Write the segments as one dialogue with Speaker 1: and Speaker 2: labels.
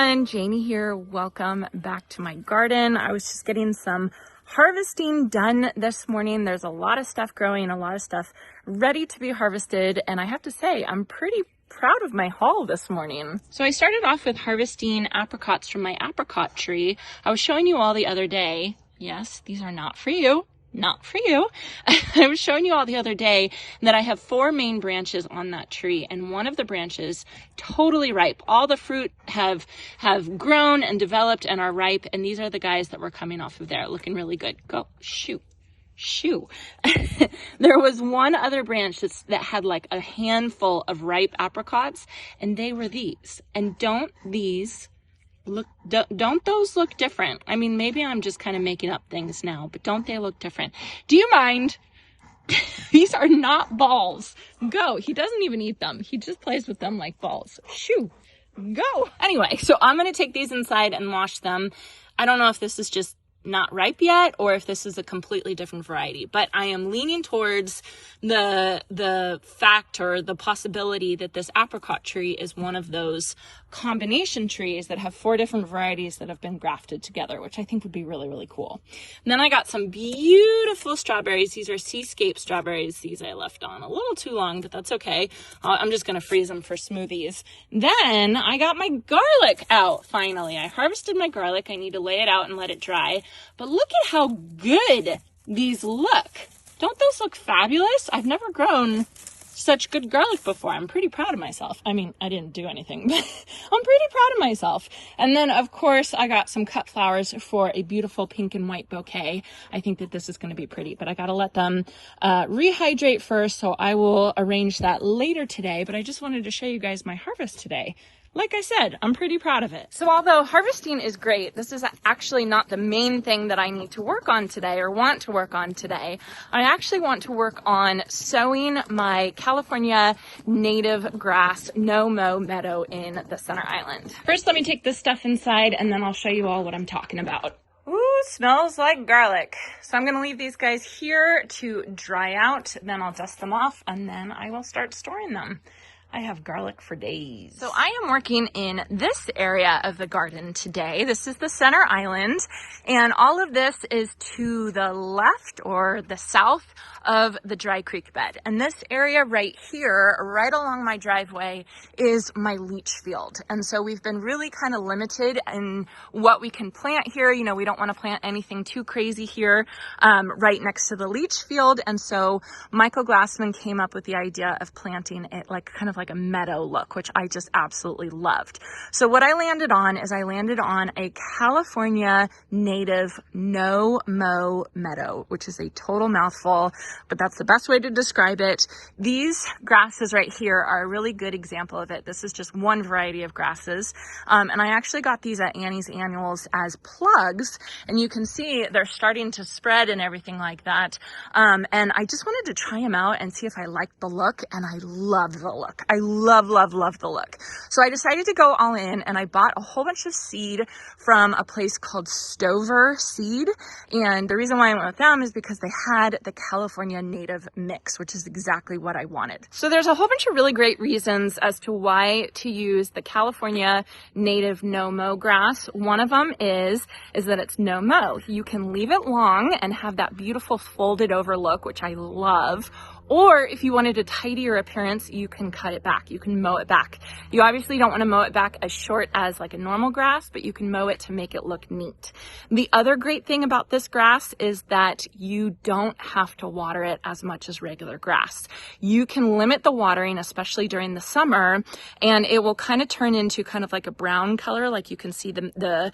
Speaker 1: everyone, Janie here. Welcome back to my garden. I was just getting some harvesting done this morning. There's a lot of stuff growing, a lot of stuff ready to be harvested, and I have to say I'm pretty proud of my haul this morning. So I started off with harvesting apricots from my apricot tree. I was showing you all the other day. Yes, these are not for you. Not for you. I was showing you all the other day that I have 4 main branches on that tree, and one of the branches totally ripe. All the fruit have grown and developed and are ripe, and these are the guys that were coming off of there, looking really good. Go, shoo. There was one other branch that had like a handful of ripe apricots, and they were these. And don't those look different? I mean, maybe I'm just kind of making up things now, but don't they look different? Do you mind? These are not balls. Go. He doesn't even eat them. He just plays with them like balls. Shoo. Go. Anyway, so I'm going to take these inside and wash them. I don't know if this is just not ripe yet or if this is a completely different variety, but I am leaning towards the fact or the possibility that this apricot tree is one of those combination trees that have 4 different varieties that have been grafted together, which I think would be really, really cool. And then I got some beautiful strawberries. These are Seascape strawberries. These I left on a little too long, but that's okay. I'm just going to freeze them for smoothies. Then I got my garlic out. Finally, I harvested my garlic. I need to lay it out and let it dry. But look at how good these look. Don't those look fabulous? I've never grown such good garlic before. I'm pretty proud of myself. I mean, I didn't do anything, but I'm pretty proud of myself. And then, of course, I got some cut flowers for a beautiful pink and white bouquet. I think that this is going to be pretty, but I got to let them rehydrate first, so I will arrange that later today. But I just wanted to show you guys my harvest today. Like I said, I'm pretty proud of it. So although harvesting is great, this is actually not the main thing that I need to work on today or want to work on today. I actually want to work on sowing my California native grass no-mow meadow in the center island. First, let me take this stuff inside and then I'll show you all what I'm talking about. Ooh, smells like garlic. So I'm gonna leave these guys here to dry out, then I'll dust them off and then I will start storing them. I have garlic for days. So I am working in this area of the garden today. This is the center island, and all of this is to the left or the south of the dry creek bed. And this area right here, right along my driveway, is my leach field. And so we've been really kind of limited in what we can plant here. You know, we don't want to plant anything too crazy here right next to the leach field. And so Michael Glassman came up with the idea of planting it like kind of like a meadow look, which I just absolutely loved. So what I landed on is a California native no-mow meadow, which is a total mouthful, but that's the best way to describe it. These grasses right here are a really good example of it. This is just one variety of grasses. And I actually got these at Annie's Annuals as plugs, and you can see they're starting to spread and everything like that. And I just wanted to try them out and see if I liked the look, and I love the look. I love the look. So I decided to go all in, and I bought a whole bunch of seed from a place called Stover Seed. And the reason why I went with them is because they had the California native mix, which is exactly what I wanted. So there's a whole bunch of really great reasons as to why to use the California native no-mow grass. One of them is that it's no-mow. You can leave it long and have that beautiful folded over look, which I love. Or if you wanted a tidier appearance, you can cut it back. You can mow it back. You obviously don't want to mow it back as short as like a normal grass, but you can mow it to make it look neat. The other great thing about this grass is that you don't have to water it as much as regular grass. You can limit the watering, especially during the summer, and it will kind of turn into kind of like a brown color, like you can see the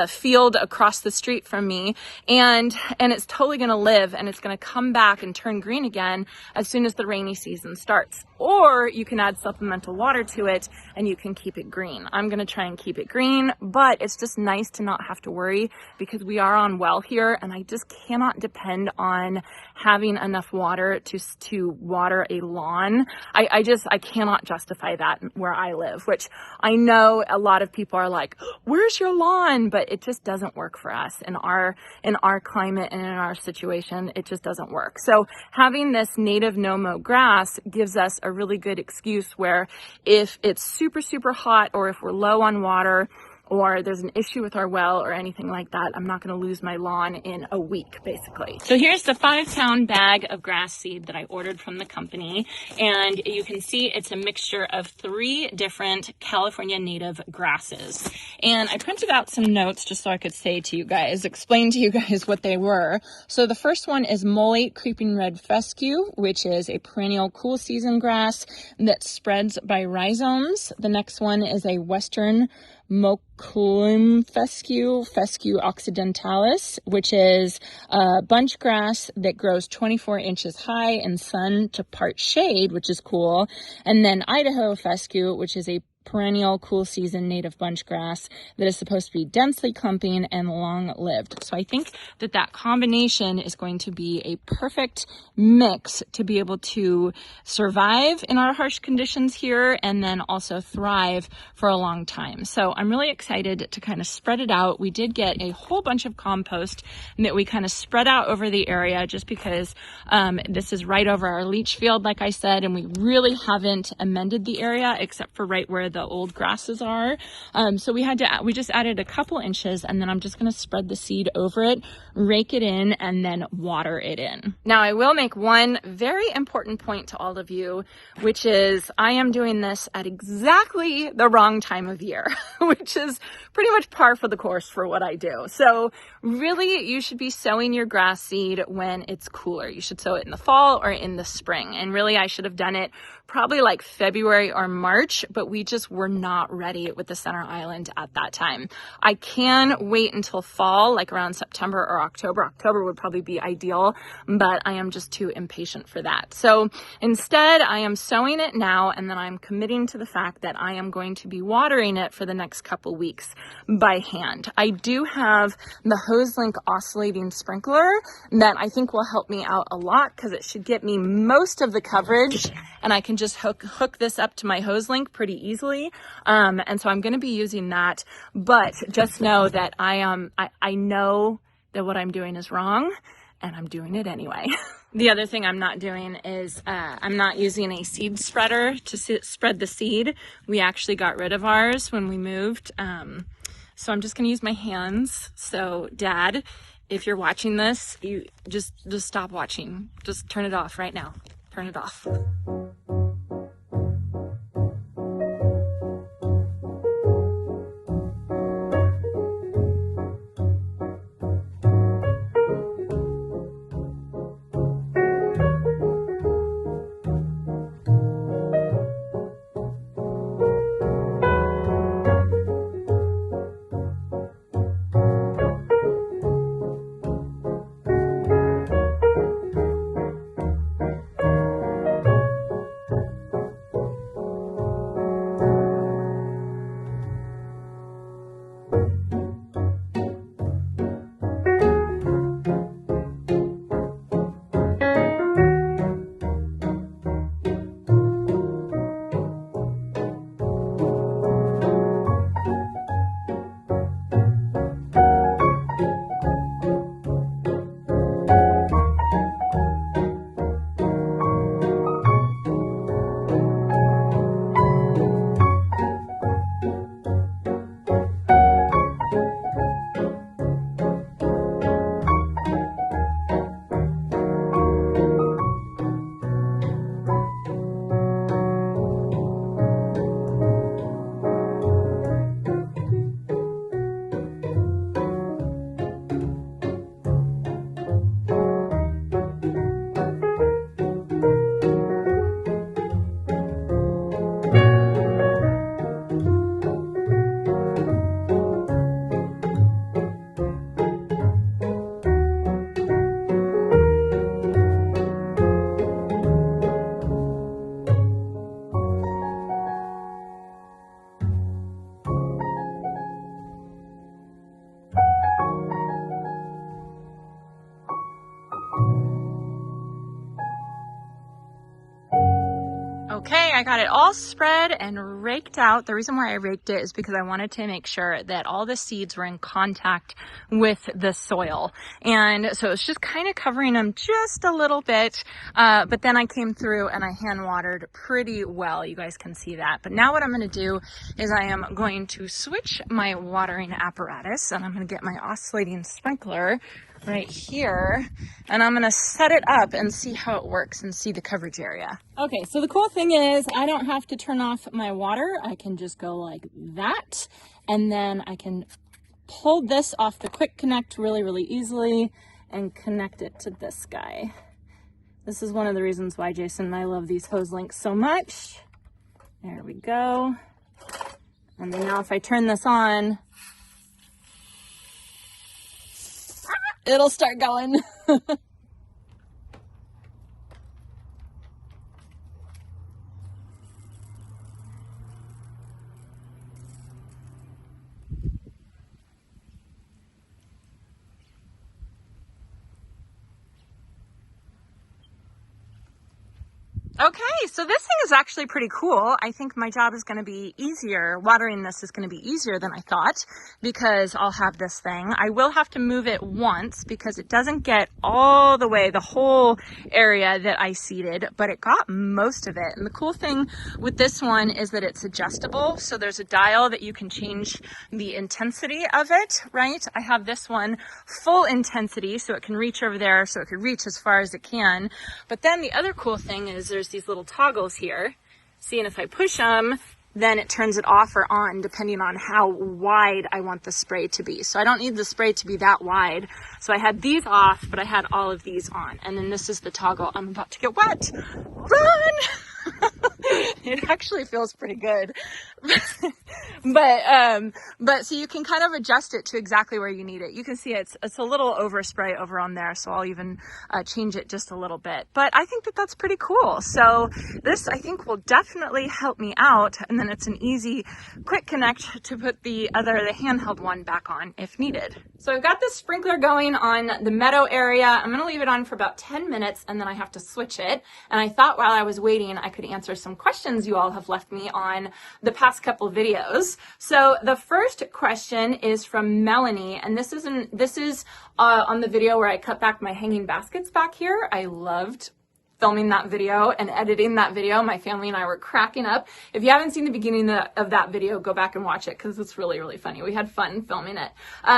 Speaker 1: field across the street from me, and it's totally going to live, and it's going to come back and turn green again as soon as the rainy season starts. Or you can add supplemental water to it and you can keep it green. I'm going to try and keep it green, but it's just nice to not have to worry because we are on well here, and I just cannot depend on having enough water to water a lawn. I cannot justify that where I live, which I know a lot of people are like, where's your lawn? But it just doesn't work for us in our climate and in our situation. It just doesn't work. So having this native no-mow grass gives us a really good excuse where if it's super, super hot or if we're low on water, or there's an issue with our well or anything like that, I'm not going to lose my lawn in a week, basically. So here's the 5-pound bag of grass seed that I ordered from the company. And you can see it's a mixture of 3 different California native grasses. And I printed out some notes just so I could say to you guys, explain to you guys what they were. So the first one is molate creeping red fescue, which is a perennial cool season grass that spreads by rhizomes. The next one is a western Moculum fescue, Fescue occidentalis, which is a bunch grass that grows 24 inches high in sun to part shade, which is cool. And then Idaho fescue, which is a perennial cool season native bunch grass that is supposed to be densely clumping and long-lived. So I think that that combination is going to be a perfect mix to be able to survive in our harsh conditions here and then also thrive for a long time. So I'm really excited to kind of spread it out. We did get a whole bunch of compost that we kind of spread out over the area just because this is right over our leach field, like I said, and we really haven't amended the area except for right where the old grasses are. So we just added a couple inches, and then I'm just going to spread the seed over it, rake it in, and then water it in. Now I will make one very important point to all of you, which is I am doing this at exactly the wrong time of year, which is pretty much par for the course for what I do. So really, you should be sowing your grass seed when it's cooler. You should sow it in the fall or in the spring. And really, I should have done it probably like February or March, but we just were not ready with the center island at that time. I can wait until fall, like around September or October. October would probably be ideal, but I am just too impatient for that. So instead, I am sowing it now, and then I'm committing to the fact that I am going to be watering it for the next couple weeks by hand. I do have the HoseLink oscillating sprinkler that I think will help me out a lot because it should get me most of the coverage, and I can just hook this up to my HoseLink pretty easily. And so I'm going to be using that, but just know that I know that what I'm doing is wrong, and I'm doing it anyway. The other thing I'm not doing is I'm not using a seed spreader to spread the seed. We actually got rid of ours when we moved. So I'm just going to use my hands. So Dad, if you're watching this, you just stop watching. Just turn it off right now. Turn it off. Okay, I got it all spread and raked out. The reason why I raked it is because I wanted to make sure that all the seeds were in contact with the soil. And so it's just kind of covering them just a little bit. But then I came through and I hand watered pretty well. You guys can see that. But now what I'm going to do is I am going to switch my watering apparatus, and I'm going to get my oscillating sprinkler right here, and I'm gonna set it up and see how it works and see the coverage area. Okay, so the cool thing is I don't have to turn off my water. I can just go like that, and then I can pull this off the quick connect really easily and connect it to this guy. This is one of the reasons why Jason and I love these hose links so much. There we go. And then now if I turn this on, it'll start going. Okay, so this thing is actually pretty cool. I think my job is going to be easier. Watering this is going to be easier than I thought because I'll have this thing. I will have to move it once because it doesn't get all the way, the whole area that I seeded, but it got most of it. And the cool thing with this one is that it's adjustable. So there's a dial that you can change the intensity of it, right? I have this one full intensity so it can reach over there, so it could reach as far as it can. But then the other cool thing is there's these little toggles here. See, and if I push them, then it turns it off or on depending on how wide I want the spray to be. So I don't need the spray to be that wide. So I had these off, but I had all of these on. And then this is the toggle. I'm about to get wet. Run! It actually feels pretty good. But so you can kind of adjust it to exactly where you need it. You can see it's a little overspray over on there, so I'll even change it just a little bit. But I think that that's pretty cool. So this, I think, will definitely help me out. And then it's an easy, quick connect to put the handheld one back on if needed. So I've got this sprinkler going on the meadow area. I'm going to leave it on for about 10 minutes and then I have to switch it. And I thought while I was waiting, I could answer some questions you all have left me on the past couple videos. So the first question is from Melanie, and this is on the video where I cut back my hanging baskets back here. I loved filming that video and editing that video. My family and I were cracking up. If you haven't seen the beginning of that video, go back and watch it because it's really funny. We had fun filming it.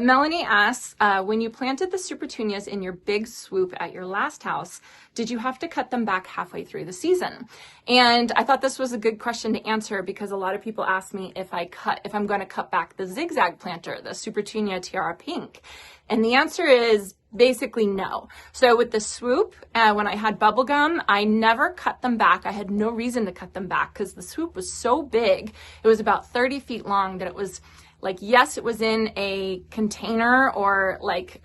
Speaker 1: Melanie asks, when you planted the super petunias in your big swoop at your last house, did you have to cut them back halfway through the season? And I thought this was a good question to answer because a lot of people ask me if I'm going to cut back the zigzag planter, the Super Petunia Tiara Pink. And the answer is basically no. So with the swoop, when I had bubble gum, I never cut them back. I had no reason to cut them back because the swoop was so big. It was about 30 feet long that it was like, yes, it was in a container or like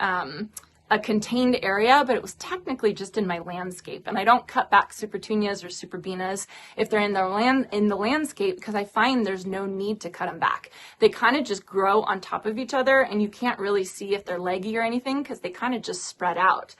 Speaker 1: a contained area, but it was technically just in my landscape. And I don't cut back super petunias or super beanas if they're in the landscape because I find there's no need to cut them back. They kind of just grow on top of each other and you can't really see if they're leggy or anything because they kind of just spread out.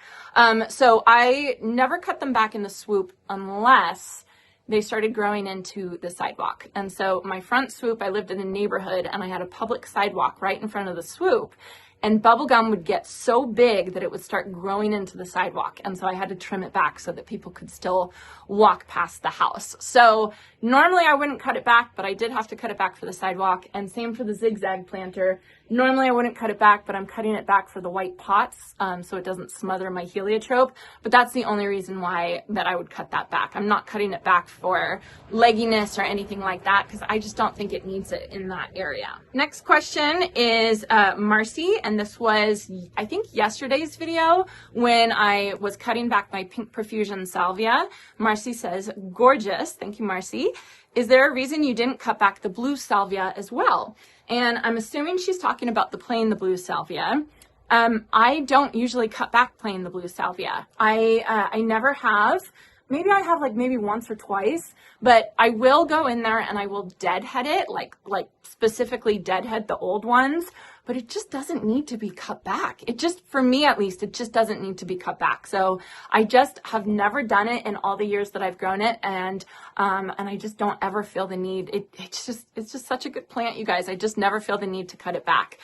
Speaker 1: So I never cut them back in the swoop unless they started growing into the sidewalk. And so my front swoop, I lived in a neighborhood and I had a public sidewalk right in front of the swoop. And bubble gum would get so big that it would start growing into the sidewalk. And so I had to trim it back so that people could still walk past the house. So normally I wouldn't cut it back, but I did have to cut it back for the sidewalk. And same for the zigzag planter. Normally I wouldn't cut it back, but I'm cutting it back for the white pots so it doesn't smother my heliotrope. But that's the only reason why that I would cut that back. I'm not cutting it back for legginess or anything like that because I just don't think it needs it in that area. Next question is Marcy, and this was, I think, yesterday's video when I was cutting back my pink profusion salvia. Marcy says, gorgeous. Thank you, Marcy. Is there a reason you didn't cut back the blue salvia as well? And I'm assuming she's talking about the plain the blue salvia. I don't usually cut back plain the blue salvia. I never have. Maybe I have maybe once or twice, but I will go in there and I will deadhead it, like specifically deadhead the old ones. but it just doesn't need to be cut back. It just, for me at least, it just doesn't need to be cut back. So I just have never done it in all the years that I've grown it, and I just don't ever feel the need. It's just such a good plant, you guys. I just never feel the need to cut it back.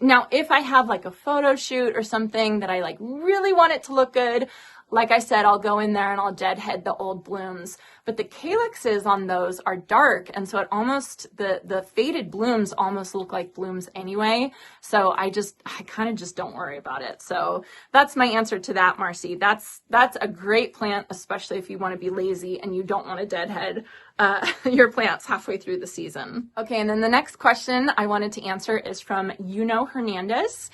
Speaker 1: Now, if I have like a photo shoot or something that I like really want it to look good, like I said, I'll go in there and I'll deadhead the old blooms, but the calyxes on those are dark. And so it almost, the faded blooms almost look like blooms anyway. So I kind of just don't worry about it. So that's my answer to that, Marcy. That's a great plant, especially if you want to be lazy and you don't want to deadhead your plants halfway through the season. Okay, and then the next question I wanted to answer is from Hernandez.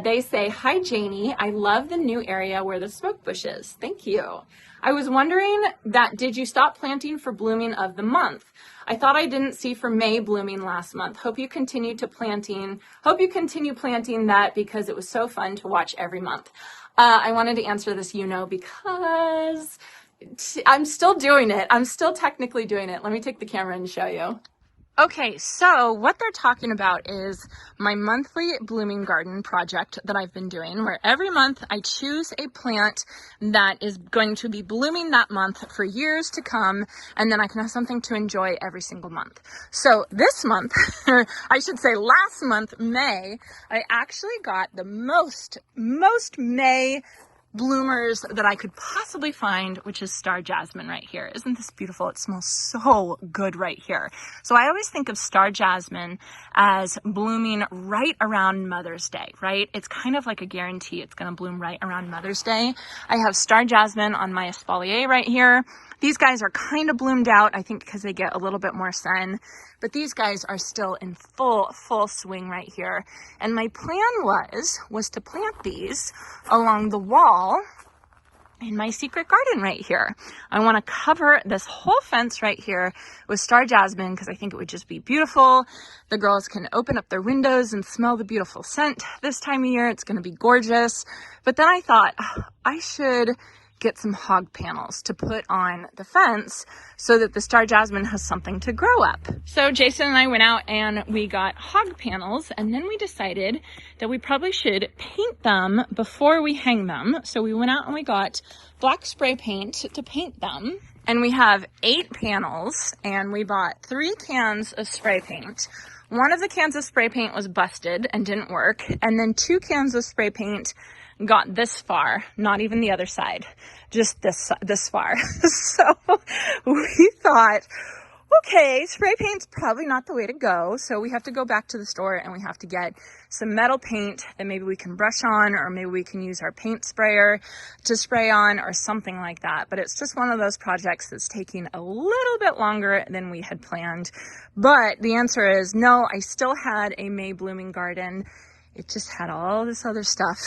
Speaker 1: They say, "Hi Janie, I love the new area where the smoke bush is. Thank you. I was wondering that did you stop planting for blooming of the month? I thought I didn't see for May blooming last month. Hope you continue planting that because it was so fun to watch every month." I wanted to answer this, because I'm still doing it. I'm still technically doing it. Let me take the camera and show you. Okay, so what they're talking about is my monthly blooming garden project that I've been doing, where every month I choose a plant that is going to be blooming that month for years to come, and then I can have something to enjoy every single month. So this month, or I should say last month, May, I actually got the most May bloomers that I could possibly find, which is star jasmine right here. Isn't this beautiful? It smells so good right here. So I always think of star jasmine as blooming right around Mother's Day, right? It's kind of like a guarantee it's going to bloom right around Mother's Day. I have star jasmine on my espalier right here. These guys are kind of bloomed out, I think, because they get a little bit more sun, but these guys are still in full swing right here. And my plan was to plant these along the wall in my secret garden right here. I want to cover this whole fence right here with star jasmine because I think it would just be beautiful. The girls can open up their windows and smell the beautiful scent this time of year. It's going to be gorgeous. But then I thought I should get some hog panels to put on the fence so that the star jasmine has something to grow up. So Jason and I went out and we got hog panels, and then we decided that we probably should paint them before we hang them. So we went out and we got black spray paint to paint them. And we have 8 panels, and we bought 3 cans of spray paint. One of the cans of spray paint was busted and didn't work, and then 2 cans of spray paint got this far, not even the other side, just this far. So we thought, okay, spray paint's probably not the way to go. So we have to go back to the store and we have to get some metal paint that maybe we can brush on, or maybe we can use our paint sprayer to spray on or something like that. But it's just one of those projects that's taking a little bit longer than we had planned. But the answer is no, I still had a May blooming garden. It just had all this other stuff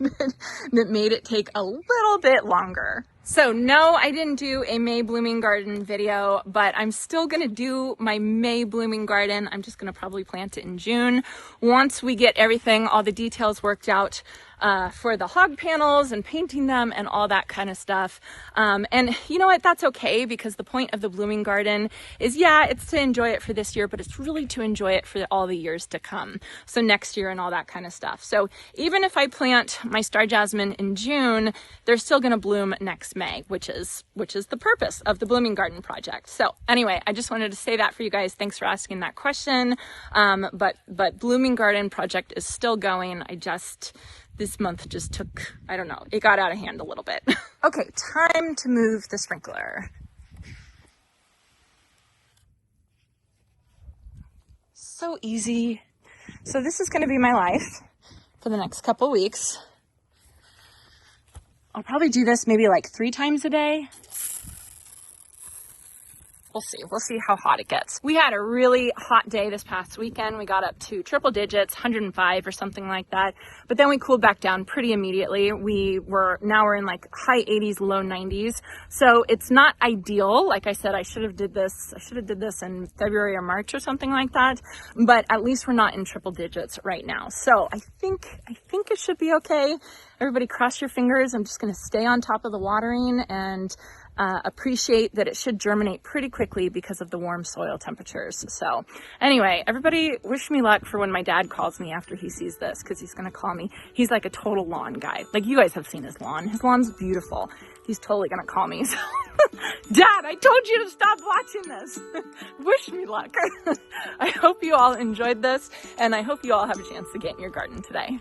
Speaker 1: that made it take a little bit longer. So no, I didn't do a May blooming garden video, but I'm still gonna do my May blooming garden. I'm just gonna probably plant it in June once we get everything, all the details worked out for the hog panels and painting them and all that kind of stuff. And you know what, that's okay, because the point of the blooming garden is, yeah, it's to enjoy it for this year, but it's really to enjoy it for all the years to come. So next year and all that kind of stuff. So even if I plant my star jasmine in June, they're still gonna bloom next May, which is the purpose of the blooming garden project. So anyway, I just wanted to say that for you guys. Thanks for asking that question. But blooming garden project is still going. This month just took, I don't know, it got out of hand a little bit. Okay, time to move the sprinkler. So easy. So this is gonna be my life for the next couple weeks. I'll probably do this maybe like 3 times a day. We'll see how hot it gets. We had a really hot day this past weekend. We got up to triple digits, 105 or something like that. But then we cooled back down pretty immediately. Now we're in like high 80s, low 90s. So it's not ideal. Like I said, I should have did this in February or March or something like that. But at least we're not in triple digits right now. So I think it should be okay. Everybody cross your fingers. I'm just going to stay on top of the watering and appreciate that it should germinate pretty quickly because of the warm soil temperatures. So anyway, everybody wish me luck for when my dad calls me after he sees this, because he's going to call me. He's like a total lawn guy. Like, you guys have seen his lawn. His lawn's beautiful. He's totally going to call me. So, Dad, I told you to stop watching this. Wish me luck. I hope you all enjoyed this, and I hope you all have a chance to get in your garden today.